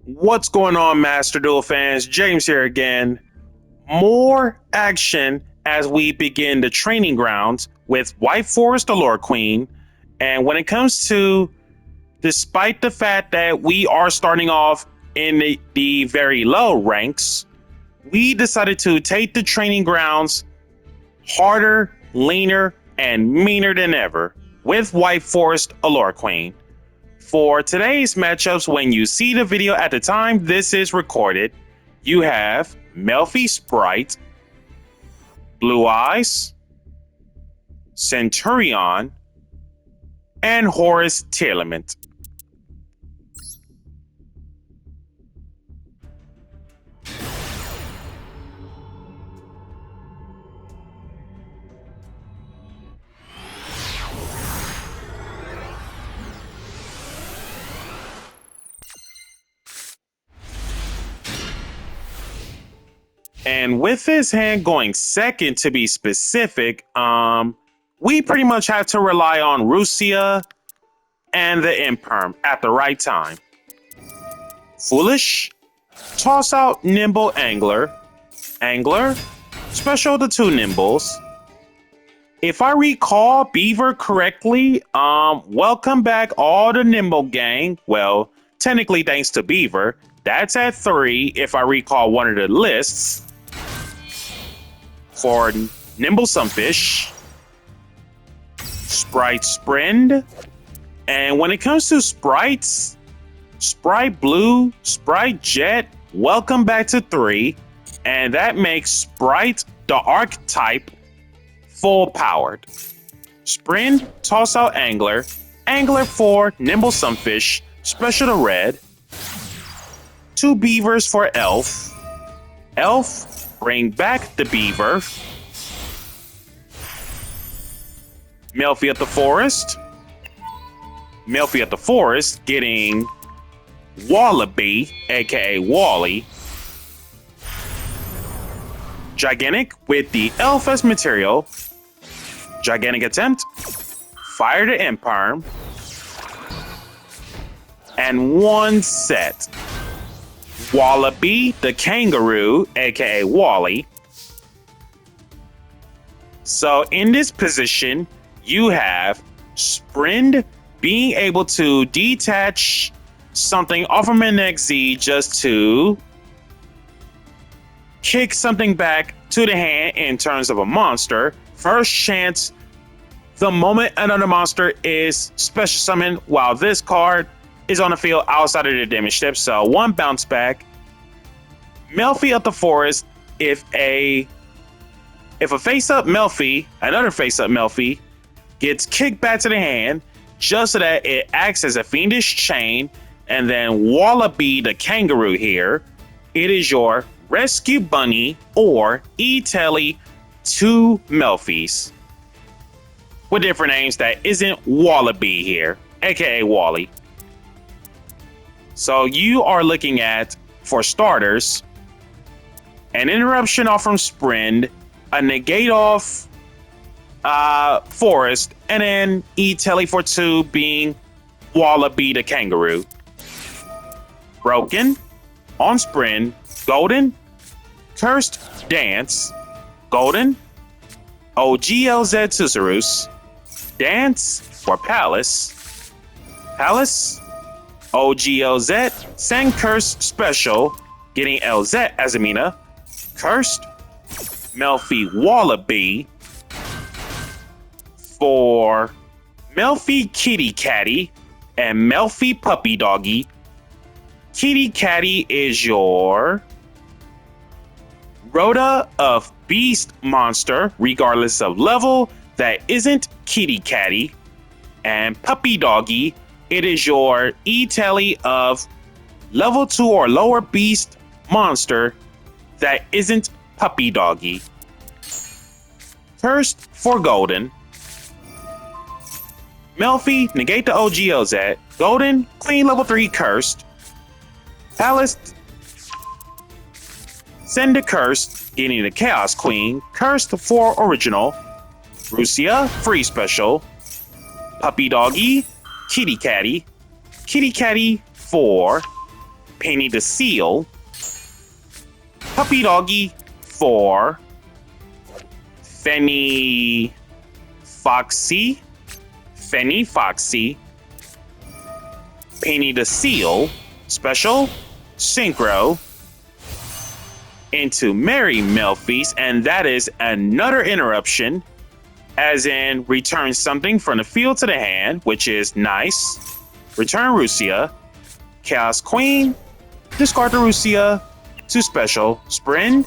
What's going on, Master Duel fans? James here again. More action as we begin the training grounds with White Forest Allure Queen. And when it comes to, despite the fact that we are starting off in the very low ranks, we decided to take the training grounds harder, leaner, and meaner than ever with White Forest Allure Queen. For today's matchups, when you see the video at the time this is recorded, you have Melfi Sprite, Blue Eyes, Centurion, and Horus Tearlament. And with this hand going second, to be specific, we pretty much have to rely on Rusia and the Imperm at the right time. Foolish, toss out Nimble Angler, special the two Nimbles. If I recall Beaver correctly, welcome back all the Nimble gang. Well, technically thanks to Beaver. That's at 3 if I recall one of the lists. For Nimble Sunfish, Sprite Sprend, and when it comes to sprites, Sprite Blue, Sprite Jet, welcome back to 3, and that makes Sprite the archetype full powered. Sprend, toss out Angler, Angler for Nimble Sunfish, special to red, 2 Beavers for Elf, bring back the Beaver. Melfi at the Forest. Melfi at the Forest getting Wallaby, aka Wally. Gigantic with the Elf as material. Gigantic attempt. Fire the Imperm. And one set. Wallaby, the kangaroo, aka Wally. So in this position, you have Sprend being able to detach something off of an XZ just to kick something back to the hand in terms of a monster. First chance, the moment another monster is special summoned while this card is on the field outside of the damage step. So one bounce back. Melfi at the Forest, if a face-up Melfi, another face-up Melfi, gets kicked back to the hand, just so that it acts as a fiendish chain, and then Wallaby the kangaroo here, it is your Rescue Bunny or E-Telly 2 Melfis. With different names that isn't Wallaby here, aka Wally. So you are looking at, for starters, an interruption off from Sprend, a negate off Forest, and then E-Telly for 2 being Wallaby the kangaroo. Broken on Sprend, Golden, Cursed Dance, Golden, OGLZ Susurus, Dance for Palace, OGLZ, Sand Curse Special, getting LZ as Amina, Cursed, Melfi Wallaby, for Melfi Kitty Catty, and Melfi Puppy Doggy. Kitty Catty is your Rhoda of Beast monster, regardless of level, that isn't Kitty Catty. And Puppy Doggy, it is your E-Telly of level 2 or lower beast monster that isn't Puppy Doggy. Cursed for Golden. Melfi, negate the OGLZ. Golden, Queen level 3 Cursed. Palace, send a Cursed, getting the Chaos Queen. Cursed for Original. Rusia, free special. Puppy Doggy, Kitty Catty. Kitty Catty for Penny the Seal, Puppy Doggy for Fenny Foxy, Penny the Seal, special, synchro, into Merry Melfi's, and that is another interruption, as in return something from the field to the hand, which is nice. Return Rusia, Chaos Queen, discard the Rusia to special, sprint,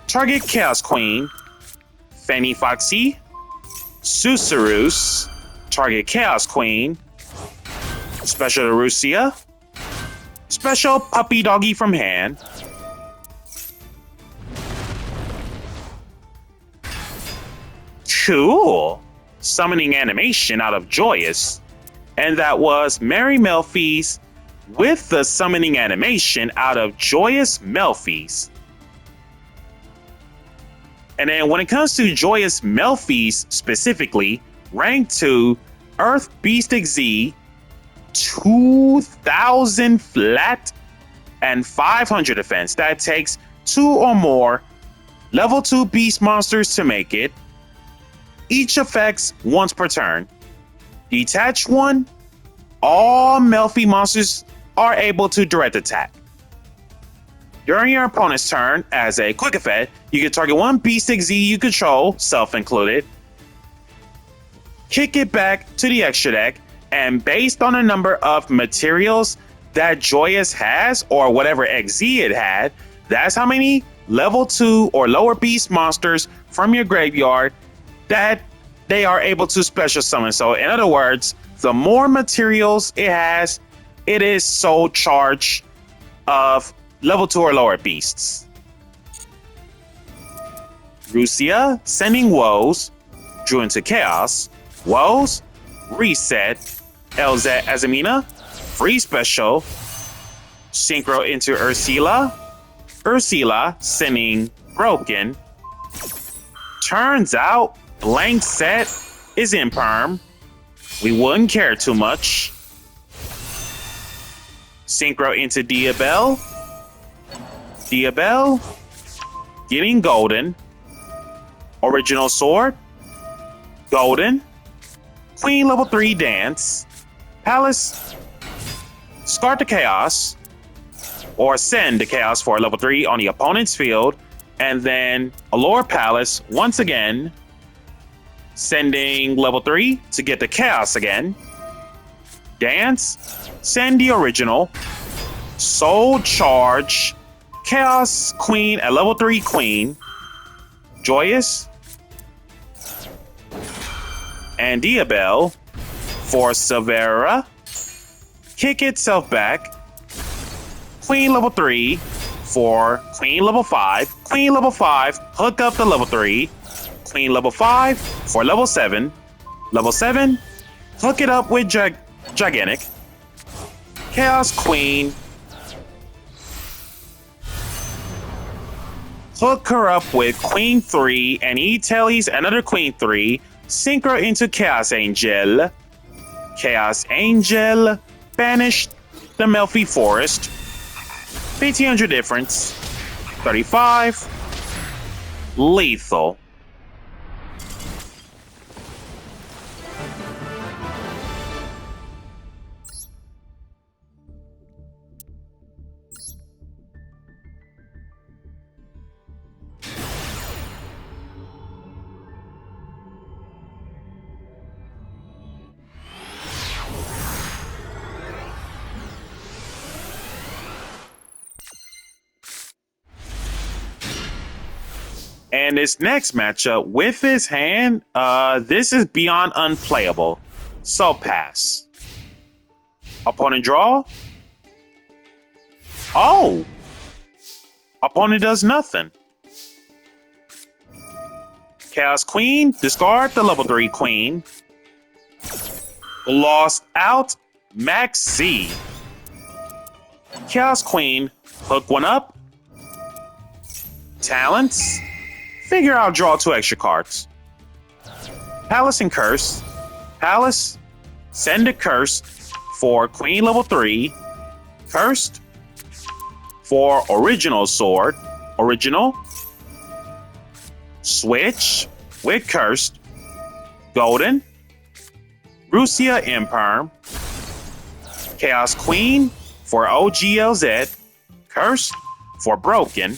target Chaos Queen, Fanny Foxy, Susurus, target Chaos Queen, special to Rusia, special Puppy Doggy from hand, cool, summoning animation out of Joyous, and that was Merry Melfi's with the summoning animation out of Joyous Melfi's. And then when it comes to Joyous Melfi's specifically, rank 2, Earth Beast Z, 2000 flat and 500 defense. That takes 2 or more level 2 beast monsters to make it. Each affects once per turn. Detach 1, all Melfi monsters are able to direct attack. During your opponent's turn, as a quick effect, you can target one Beast Z you control, self included, kick it back to the extra deck, and based on the number of materials that Joyous has, or whatever XZ it had, that's how many level 2 or lower beast monsters from your graveyard that they are able to special summon. So in other words, the more materials it has, it is so charged of level 2 or lower beasts. Rusia, sending Woes, drew into Chaos. Woes, reset. LZ Azamina, free special. Synchro into Ursula. Ursula, sending Broken. Turns out, blank set is in perm. We wouldn't care too much. Synchro into Diabelle. Diabelle, getting golden. Original sword, golden. Queen level 3 dance. Palace, discard the chaos, or send the chaos for level 3 on the opponent's field. And then Allure Palace, once again, sending level 3 to get the chaos again. Dance, send the original. Soul Charge, Chaos Queen at level 3 Queen. Joyous. And Diabelle for Severa. Kick itself back. Queen level 3 for Queen level 5. Queen level 5, hook up the level 3. Queen level 5 for level 7. Level 7, hook it up with Gigantic. Chaos Queen. Hook her up with Queen 3 and E-Tellies another Queen 3. Synchro into Chaos Angel. Chaos Angel, banish the Melfi Forest. 1500 difference. 35. Lethal. And this next matchup with his hand, this is beyond unplayable. So pass. Opponent draw. Oh! Opponent does nothing. Chaos Queen, discard the level 3 Queen. Lost out, Max Z. Chaos Queen, hook one up. Talents. Figure out draw 2 extra cards. Palace and Curse. Palace, send a Curse for Queen level 3. Cursed, for original sword. Original. Switch with cursed. Golden. Rusia Imperm. Chaos Queen for OGLZ. Cursed for broken.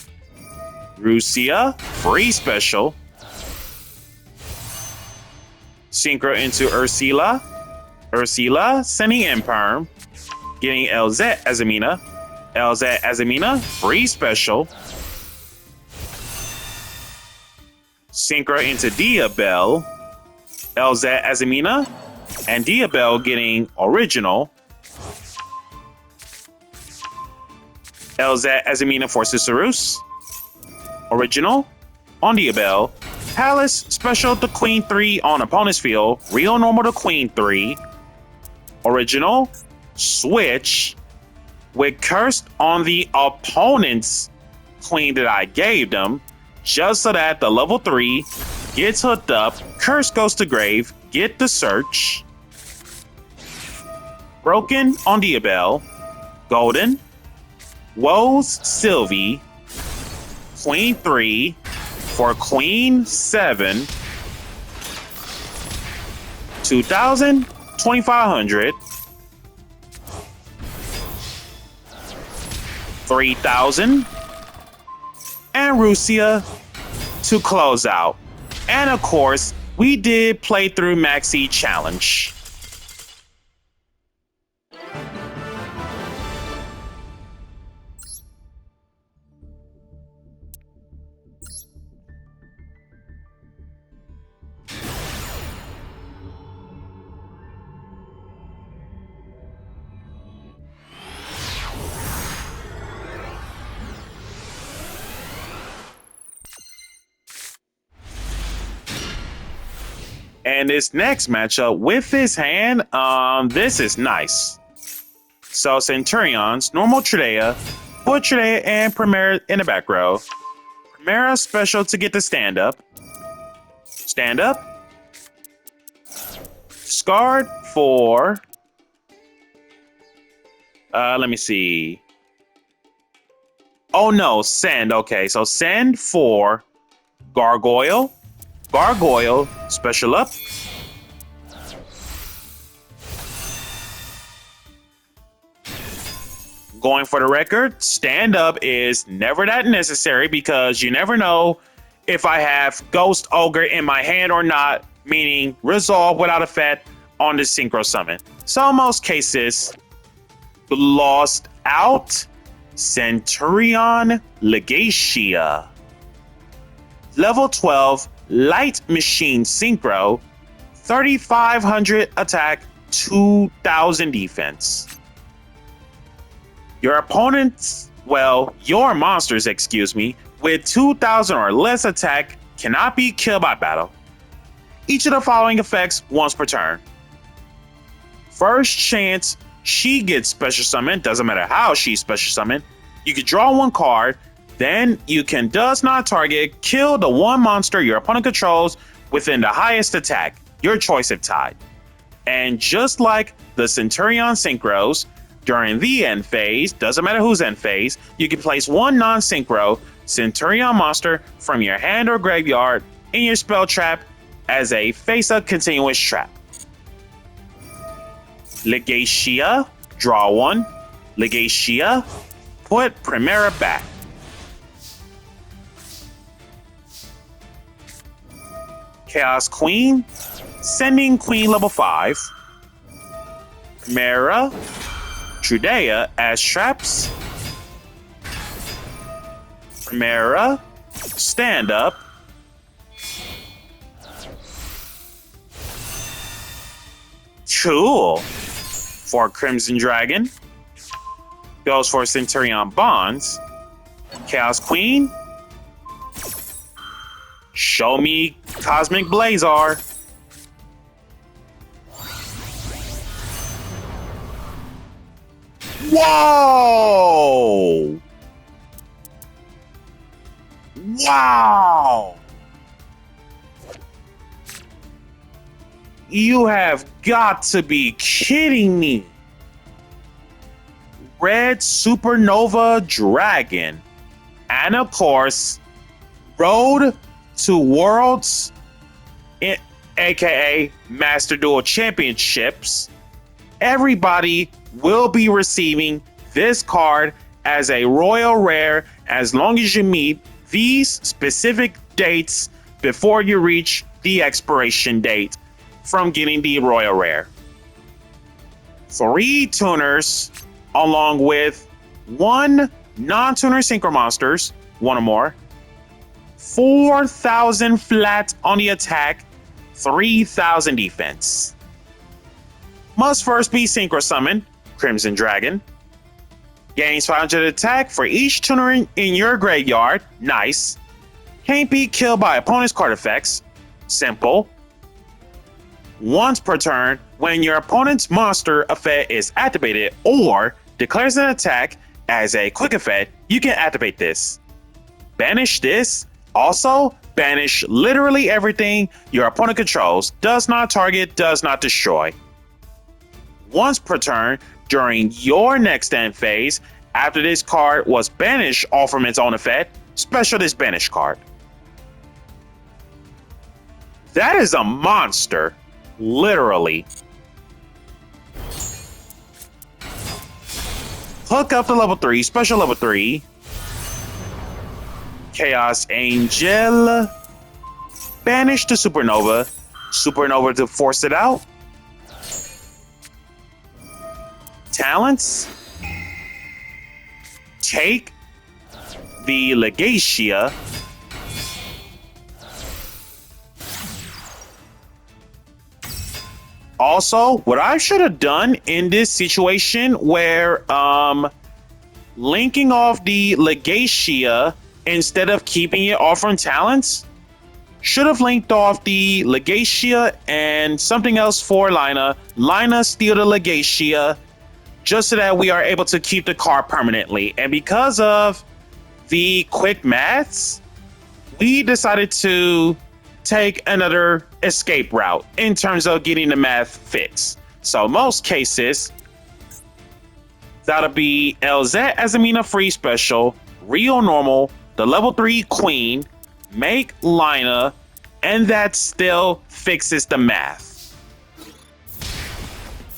Rusia free special. Synchro into Ursula. Ursula sending Imperm. Getting LZ Azamina. LZ Azamina free special. Synchro into Diabelle. LZ Azamina. And Diabelle getting original. LZ Azamina for Cicerus. Original on Diabelle. Palace special to Queen 3 on opponent's field. Real normal to Queen 3. Original. Switch with cursed on the opponent's queen that I gave them. Just so that the level 3 gets hooked up. Curse goes to grave. Get the search. Broken on Diabelle. Golden. Woes Sylvie. Queen 3 for Queen 7. 2,000, 2,500. 3,000. And Rusia to close out. And of course, we did play through Maxi Challenge. And this next matchup with his hand, this is nice. So Centurions, normal Tridea, put Tridea and Primera in the back row. Primera special to get the stand up. Stand up. Scarred for, let me see. Oh no, send, okay. So send for Gargoyle. Gargoyle, special up. Going for the record, stand up is never that necessary because you never know if I have Ghost Ogre in my hand or not, meaning resolve without effect on the Synchro Summon. So in most cases, lost out. Centurion Legacia. Level 12. Light Machine Synchro, 3,500 attack, 2,000 defense. Your opponents, well, your monsters, excuse me, with 2,000 or less attack cannot be killed by battle. Each of the following effects once per turn. First chance, she gets special summon, doesn't matter how she's special summon. You can draw one card. Then you can does not target, kill the one monster your opponent controls within the highest attack, your choice if tied. And just like the Centurion Synchros, during the end phase, doesn't matter who's end phase, you can place one non-synchro Centurion monster from your hand or graveyard in your spell trap as a face-up continuous trap. Legacia, draw one. Legacia, put Primera back. Chaos Queen, sending Queen level 5. Primera, Tridea as traps. Primera, stand up. Cool. For Crimson Dragon. Goes for Centurion Bonds. Chaos Queen. Show me Cosmic Blazar. Whoa! Wow! You have got to be kidding me. Red Supernova Dragon. And of course, Road to Worlds, aka Master Duel Championships. Everybody will be receiving this card as a royal rare as long as you meet these specific dates before you reach the expiration date from getting the royal rare. 3 tuners along with 1 non-tuner synchro monsters, 1 or more, 4,000 flat on the attack, 3,000 defense. Must first be synchro summon, Crimson Dragon. Gains 500 attack for each tuner in your graveyard, nice. Can't be killed by opponent's card effects, simple. Once per turn, when your opponent's monster effect is activated or declares an attack as a quick effect, you can activate this. Banish this. Also, banish literally everything your opponent controls. Does not target, does not destroy. Once per turn, during your next end phase, after this card was banished off from its own effect, special this banish card. That is a monster, literally. Hook up to level 3, special level 3. Chaos Angel. Banish to Supernova. Supernova to force it out. Talents. Take the Legacia. Also, what I should have done in this situation where linking off the Legacia instead of keeping it off from talents, should have linked off the Legacia and something else for Lina. Lina steal the Legacia just so that we are able to keep the card permanently. And because of the quick maths, we decided to take another escape route in terms of getting the math fixed. So most cases, that'll be LZ as a Mina free special, Real normal, the level 3 queen, make Lina, and that still fixes the math.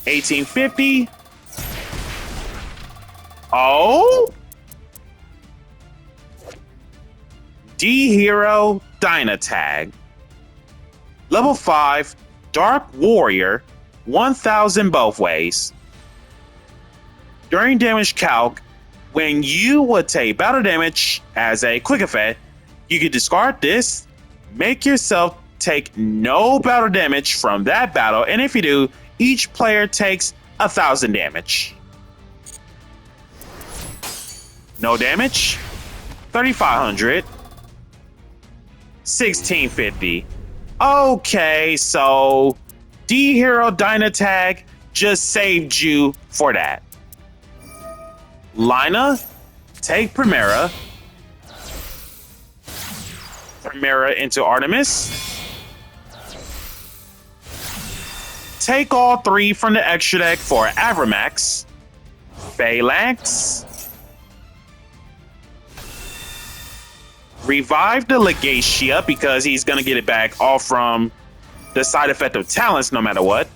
1850. Oh! D-Hero Dynatag. Level 5, Dark Warrior, 1000 both ways. During damage calc, when you would take battle damage as a quick effect, you could discard this, make yourself take no battle damage from that battle, and if you do, each player takes 1000 damage. No damage, 3500, 1650. Okay, so D-Hero Dynatag just saved you for that. Lina, take Primera. Primera into Artemis. Take all 3 from the extra deck for Avramax. Phalanx. Revive the Legacia because he's going to get it back all from the side effect of talents no matter what.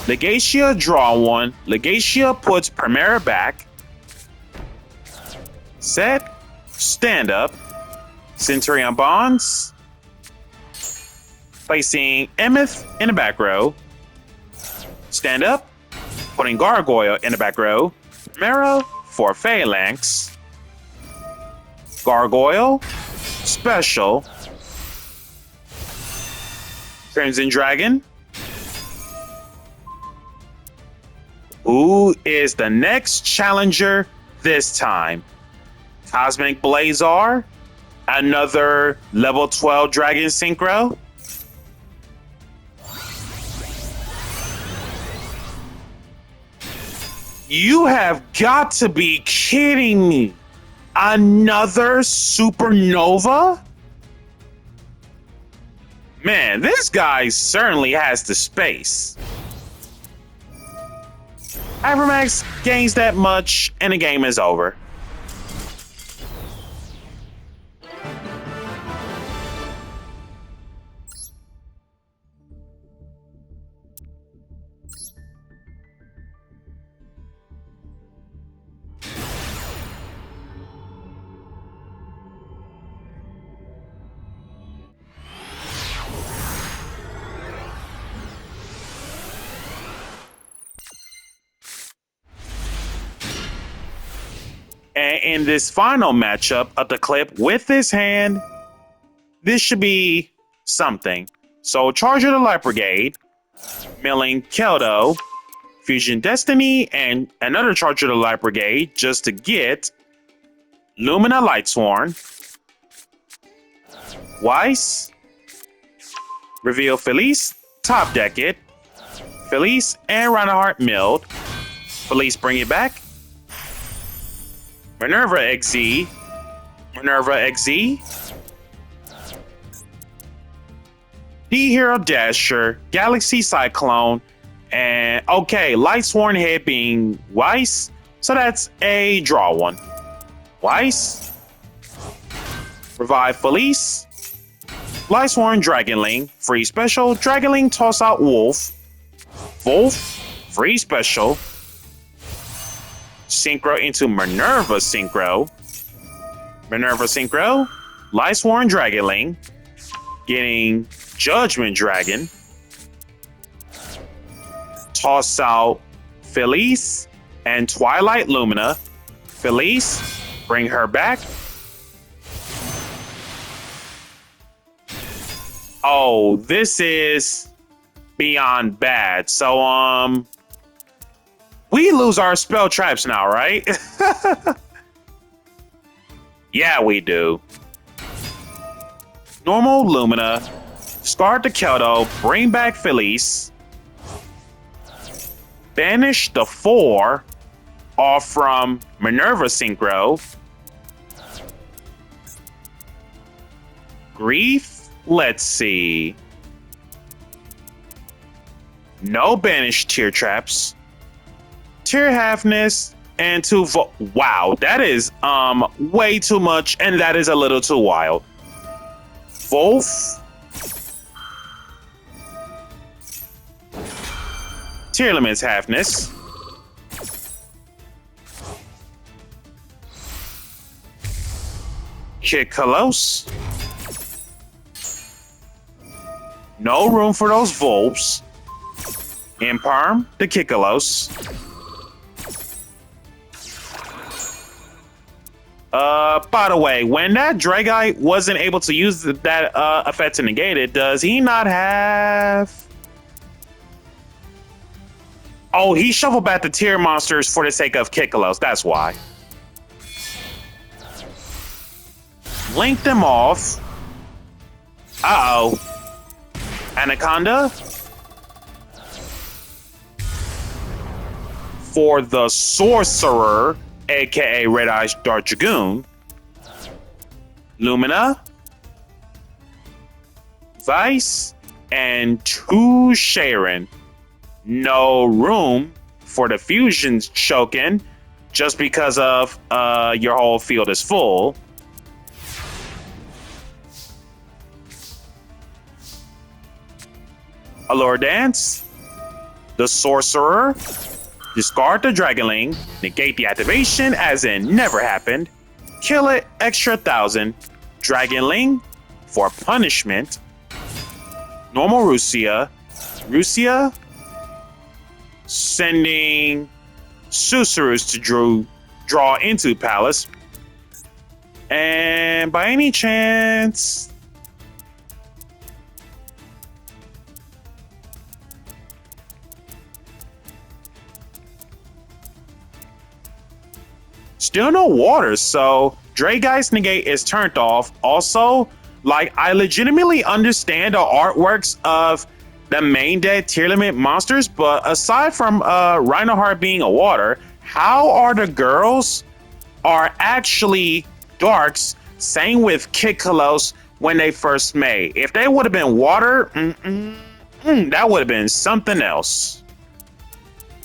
Legacia, draw 1. Legacia puts Primera back. Set. Stand up. Centurion Bonds. Placing Emeth in the back row. Stand up. Putting Gargoyle in the back row. Primera for Phalanx. Gargoyle, special, Crimson Dragon. Who is the next challenger this time? Cosmic Blazar, another level 12 Dragon Synchro. You have got to be kidding me. Another Supernova? Man, this guy certainly has the space. Avermax gains that much, and the game is over. And in this final matchup of the clip with this hand, this should be something. So Charge of the Light Brigade, milling Keldo, Fusion Destiny, and another Charge of the Light Brigade just to get Lumina Lightsworn, Weiss, reveal Felice, top deck it, Felice and Reinhardt milled, Felice bring it back, Minerva XZ, Minerva XZ, D-Hero Dasher, Galaxy Cyclone, and okay, Lightsworn head being Weiss, so that's a draw one. Weiss, revive Felice, Lightsworn Dragonling, free special, Dragonling toss out Wolf, Wolf, free special, Synchro into Minerva Synchro, Minerva Synchro, Lightsworn Dragonling, getting Judgment Dragon, toss out Felice and Twilight Lumina, Felice, bring her back. Oh, this is beyond bad. So, we lose our spell traps now, right? Yeah, we do. Normal Lumina, discard the Keldo, bring back Felice, banish the 4 off from Minerva Synchro, Grief, let's see. No banished Tear Traps. Tear Halfness and 2 wow, that is way too much, and that is a little too wild. Wolf, Tear Limits Halfness, Kick Kalos. No room for those Volps. Imperm, the Kikalos. By the way, when that Dragite wasn't able to use that effect to negate it, does he not have... Oh, he shuffled back the tier monsters for the sake of Kikalos, that's why. Link them off. Uh-oh. Anaconda. For the Sorcerer, aka Red Eyes Dark Dragoon. Lumina. Vice. And 2 Sharon. No room for the fusions choking just because of your whole field is full. Allure Dance, the Sorcerer, discard the Dragonling, negate the activation as in never happened, kill it, extra 1,000, Dragonling for punishment, normal Rusia, sending Susurus to draw into Palace, and by any chance... Still no water, so Draggeist Negate is turned off. Also, like, I legitimately understand the artworks of the main deck tier limit monsters, but aside from Reinhardt being a water, how are the girls are actually darks? Same with Kid Kalos when they first made. If they would have been water, that would have been something else.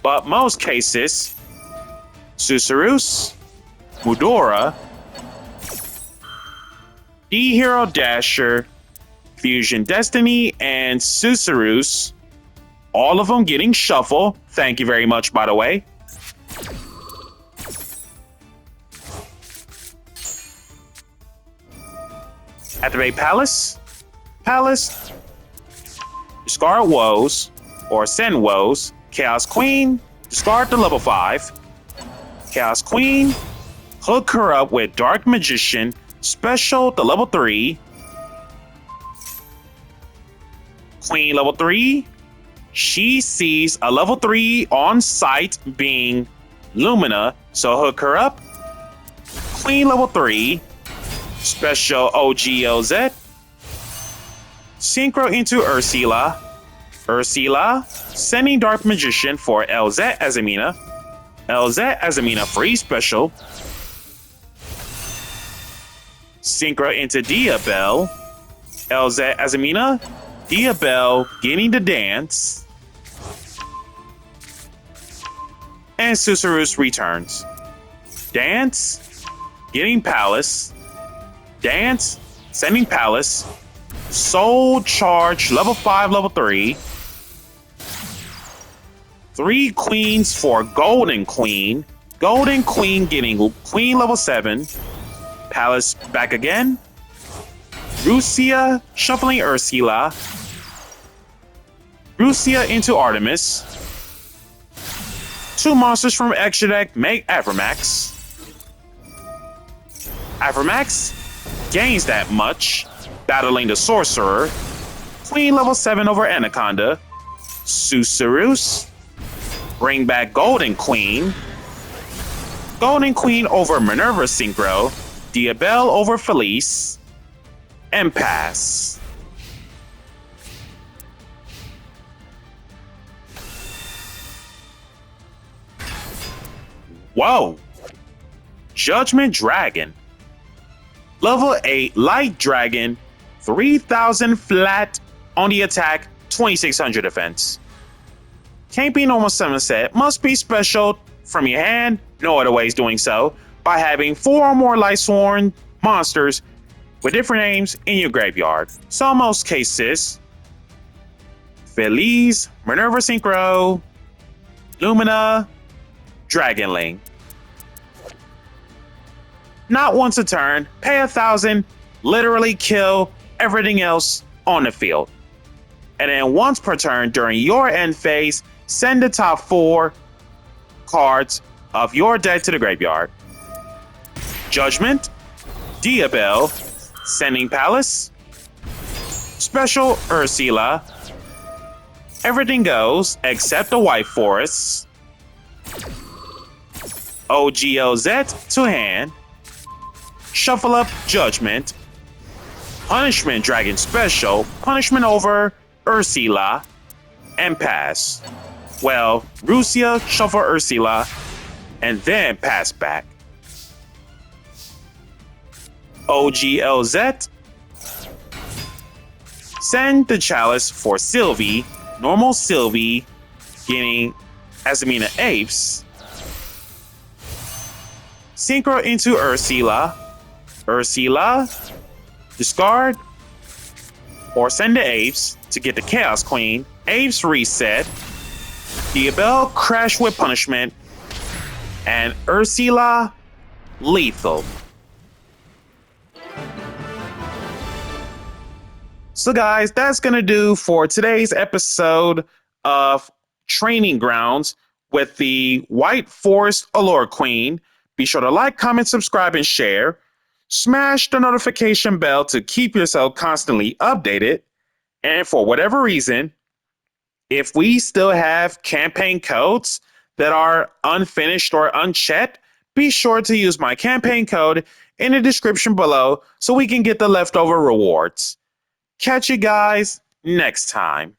but most cases, Susurus, Mudora, D-Hero Dasher, Fusion Destiny, and Susurus, all of them getting shuffled. Thank you very much, by the way. Activate Palace. Palace. Discard Woes, or send Woes. Chaos Queen. Discard the level 5. Chaos Queen. Hook her up with Dark Magician. Special the level 3. Queen level 3. She sees a level 3 on site being Lumina, so hook her up. Queen level 3. Special OGLZ. Synchro into Ursula. Ursula, sending Dark Magician for LZ Azamina. LZ Azamina free special. Synchro into Diabelle. LZ Azamina. Diabelle getting the dance. And Susurus returns. Dance, getting Palace. Dance, sending Palace. Soul Charge, level 5, level 3. 3 queens for Golden Queen. Golden Queen getting Queen level 7. Palace back again. Rusia shuffling Ursula. Rusia into Artemis. 2 monsters from extra deck make Avramax. Avramax gains that much, battling the Sorcerer. Queen level 7 over Anaconda. Susurus. Bring back Golden Queen. Golden Queen over Minerva Synchro. Diabelle over Felice. And pass. Whoa! Judgment Dragon. Level 8 Light Dragon, 3000 flat on the attack, 2600 defense. Can't be normal summon set, must be special from your hand, no other ways doing so, by having 4 or more Lightsworn monsters with different names in your graveyard. So in most cases, Feliz, Minerva Synchro, Lumina, Dragonling. Not once a turn, pay 1,000, literally kill everything else on the field. And then once per turn during your end phase, send the top 4 cards of your deck to the graveyard. Judgment, Diabelle, sending Palace, Special Ursula, everything goes except the White Forests, OGLZ to hand, shuffle up Judgment, Punishment Dragon Special, Punishment over Ursula, and pass. Well, Rusia, shuffle Ursula, and then pass back. OGLZ, send the Chalice for Sylvie, normal Sylvie, getting Azamina Apes. Synchro into Ursula. Ursula, discard, or send the Apes to get the Chaos Queen. Apes reset. Diabelle crash with Punishment. And Ursula, lethal. So guys, that's going to do for today's episode of Training Grounds with the White Forest Allure Queen. Be sure to like, comment, subscribe, and share. Smash the notification bell to keep yourself constantly updated. And for whatever reason, if we still have campaign codes that are unfinished or unchecked, be sure to use my campaign code in the description below so we can get the leftover rewards. Catch you guys next time.